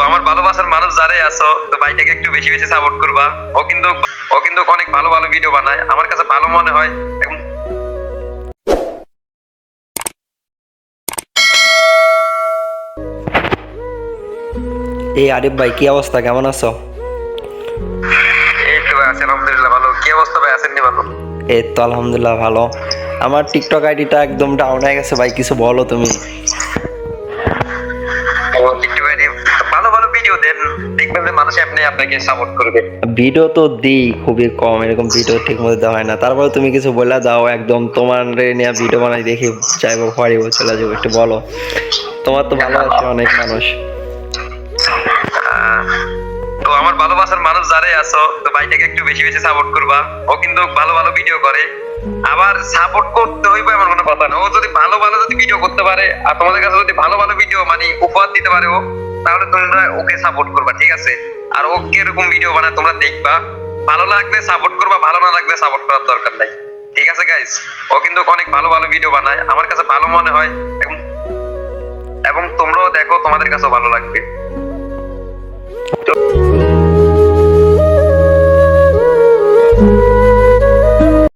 আমার ভালোবাসার মানুষ যারাই আছো, তো ভাইটাকে একটু বেশি বেশি সাপোর্ট করবা। ও কিন্তু অনেক ভালো ভালো ভিডিও বানায়, আমার কাছে ভালো মনে হয়। এই আরিফ ভাই, কি অবস্থা, কেমন আছো? এই তো ভাই আছি আলহামদুলিল্লাহ ভালো। কি অবস্থা ভাই, আছেন নি ভালো? এই তো আলহামদুলিল্লাহ ভালো। আমার টিকটক আইডিটা একদম ডাউন হয়ে গেছে ভাই, কিছু বলো তুমি। একটু ভালো ভালো ভিডিও দেন, দেখবেন যে মানুষ এমনি আপনাকে সাপোর্ট করবে। ভিডিও তো দিই খুবই কম, এরকম ভিডিও ঠিক মতো দেওয়া হয় না। তারপরে তুমি কিছু বলে দাও, একদম তোমার নিয়ে ভিডিও বানাই দেখি যাইবো, পারিব, চলে যাবো, একটু বলো। তোমার তো ভালোবাসে অনেক মানুষ। তো আমার ভালোবাসার মানুষ যারাই আছো, তো ভাইটাকে একটু বেশি বেশি সাপোর্ট করবা। ও কিন্তু ভালো ভালো ভিডিও করে। আবার সাপোর্ট করতে হইবে এমন কোনো কথা না। ও যদি ভালো ভালো যদি ভিডিও করতে পারে আর তোমাদের কাছে যদি ভালো ভালো ভিডিও মানে উপহার দিতে পারে ও, তাহলে তোমরা ওকে সাপোর্ট করবা, ঠিক আছে? আর ও কিরকম ভিডিও বানায় তোমরা দেখবা, ভালো লাগলে সাপোর্ট করবা, ভালো না লাগলে সাপোর্ট করার দরকার নাই, ঠিক আছে গাইস? ও কিন্তু অনেক ভালো ভালো ভিডিও বানায়, আমার কাছে ভালো মনে হয়। এবং তোমরাও দেখো, তোমাদের কাছেও ভালো লাগবে।